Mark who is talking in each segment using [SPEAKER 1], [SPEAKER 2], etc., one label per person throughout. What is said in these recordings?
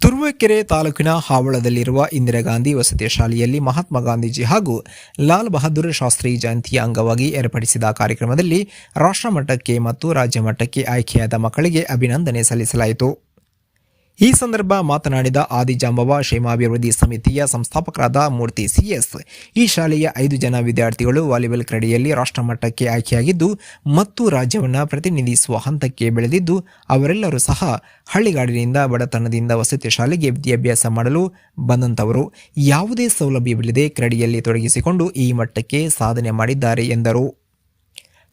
[SPEAKER 1] ತುರುವೇಕೆರೆ ತಾಲೂಕಿನ ಹಾವಳದಲ್ಲಿರುವ ಇಂದಿರಾ ಗಾಂಧಿ ವಸತಿ ಶಾಲೆಯಲ್ಲಿ ಮಹಾತ್ಮ ಗಾಂಧೀಜಿ ಹಾಗೂ ಲಾಲ್ ಬಹದ್ದೂರ್ ಶಾಸ್ತ್ರಿ ಜಯಂತಿಯ ಅಂಗವಾಗಿ ಏರ್ಪಡಿಸಿದ ಕಾರ್ಯಕ್ರಮದಲ್ಲಿ ರಾಷ್ಟ್ರಮಟ್ಟಕ್ಕೆ ಮತ್ತು ರಾಜ್ಯ ಮಟ್ಟಕ್ಕೆ ಆಯ್ಕೆಯಾದ ಮಕ್ಕಳಿಗೆ ಅಭಿನಂದನೆ ಸಲ್ಲಿಸಲಾಯಿತು. ಈ ಸಂದರ್ಭ ಮಾತನಾಡಿದ ಆದಿಜಾಂಬವ ಕ್ಷೇಮಾಭಿವೃದ್ಧಿ ಸಮಿತಿಯ ಸಂಸ್ಥಾಪಕರಾದ ಮೂರ್ತಿ ಸಿಎಸ್, ಈ ಶಾಲೆಯ 5 ಜನ ವಿದ್ಯಾರ್ಥಿಗಳು ವಾಲಿಬಾಲ್ ಕ್ರೀಡೆಯಲ್ಲಿ ರಾಷ್ಟ್ರಮಟ್ಟಕ್ಕೆ ಆಯ್ಕೆಯಾಗಿದ್ದು ಮತ್ತು ರಾಜ್ಯವನ್ನು ಪ್ರತಿನಿಧಿಸುವ ಹಂತಕ್ಕೆ ಬೆಳೆದಿದ್ದು, ಅವರೆಲ್ಲರೂ ಸಹ ಹಳ್ಳಿಗಾಡಿನಿಂದ ಬಡತನದಿಂದ ವಸತಿ ಶಾಲೆಗೆ ವಿದ್ಯಾಭ್ಯಾಸ ಮಾಡಲು ಬಂದಂಥವರು. ಯಾವುದೇ ಸೌಲಭ್ಯವಿಲ್ಲದೆ ಕ್ರೀಡೆಯಲ್ಲಿ ತೊಡಗಿಸಿಕೊಂಡು ಈ ಮಟ್ಟಕ್ಕೆ ಸಾಧನೆ ಮಾಡಿದ್ದಾರೆ ಎಂದರು.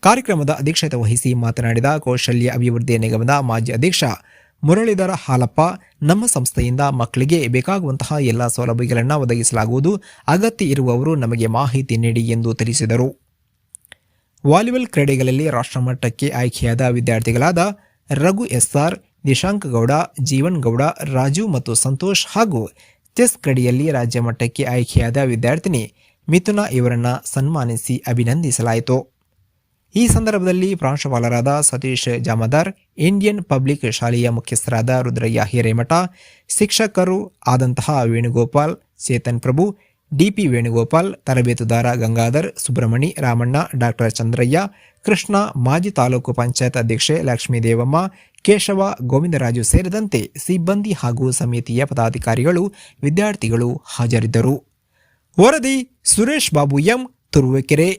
[SPEAKER 1] ಕಾರ್ಯಕ್ರಮದ ಅಧ್ಯಕ್ಷತೆ ವಹಿಸಿ ಮಾತನಾಡಿದ ಕೌಶಲ್ಯ ಅಭಿವೃದ್ಧಿ ನಿಗಮದ ಮಾಜಿ ಅಧ್ಯಕ್ಷ ಮುರಳೀಧರ ಹಾಲಪ್ಪ, ನಮ್ಮ ಸಂಸ್ಥೆಯಿಂದ ಮಕ್ಕಳಿಗೆ ಬೇಕಾಗುವಂತಹ ಎಲ್ಲ ಸೌಲಭ್ಯಗಳನ್ನು ಒದಗಿಸಲಾಗುವುದು. ಅಗತ್ಯ ಇರುವವರು ನಮಗೆ ಮಾಹಿತಿ ನೀಡಿ ಎಂದು ತಿಳಿಸಿದರು. ವಾಲಿಬಾಲ್ ಕ್ರೀಡೆಗಳಲ್ಲಿ ರಾಷ್ಟ್ರಮಟ್ಟಕ್ಕೆ ಆಯ್ಕೆಯಾದ ವಿದ್ಯಾರ್ಥಿಗಳಾದ ರಘು ಎಸ್ಆರ್, ನಿಶಾಂಕ್ ಗೌಡ, ಜೀವನ್ ಗೌಡ, ರಾಜು ಮತ್ತು ಸಂತೋಷ್ ಹಾಗೂ ಚೆಸ್ ಕ್ರೀಡೆಯಲ್ಲಿ ರಾಜ್ಯ ಮಟ್ಟಕ್ಕೆ ಆಯ್ಕೆಯಾದ ವಿದ್ಯಾರ್ಥಿನಿ ಮಿಥುನಾ ಇವರನ್ನು ಸನ್ಮಾನಿಸಿ ಅಭಿನಂದಿಸಲಾಯಿತು. ಈ ಸಂದರ್ಭದಲ್ಲಿ ಪ್ರಾಂಶುಪಾಲರಾದ ಸತೀಶ್ ಜಾಮದಾರ್, ಇಂಡಿಯನ್ ಪಬ್ಲಿಕ್ ಶಾಲೆಯ ಮುಖ್ಯಸ್ಥರಾದ ರುದ್ರಯ್ಯ ಹಿರೇಮಠ, ಶಿಕ್ಷಕರು ಆದಂತಹ ವೇಣುಗೋಪಾಲ್, ಚೇತನ್ ಪ್ರಭು, ಡಿಪಿ ವೇಣುಗೋಪಾಲ್, ತರಬೇತುದಾರ ಗಂಗಾಧರ್, ಸುಬ್ರಹ್ಮಣಿ, ರಾಮಣ್ಣ, ಡಾಕ್ಟರ್ ಚಂದ್ರಯ್ಯ, ಕೃಷ್ಣ, ಮಾಜಿ ತಾಲೂಕು ಪಂಚಾಯತ್ ಅಧ್ಯಕ್ಷೆ ಲಕ್ಷ್ಮೀದೇವಮ್ಮ, ಕೇಶವ, ಗೋವಿಂದರಾಜು ಸೇರಿದಂತೆ ಸಿಬ್ಬಂದಿ ಹಾಗೂ ಸಮಿತಿಯ ಪದಾಧಿಕಾರಿಗಳು, ವಿದ್ಯಾರ್ಥಿಗಳು ಹಾಜರಿದ್ದರು. ವರದಿ ಸುರೇಶ್ ಬಾಬು ಎಂ, ತುರುವೇಕೆರೆ.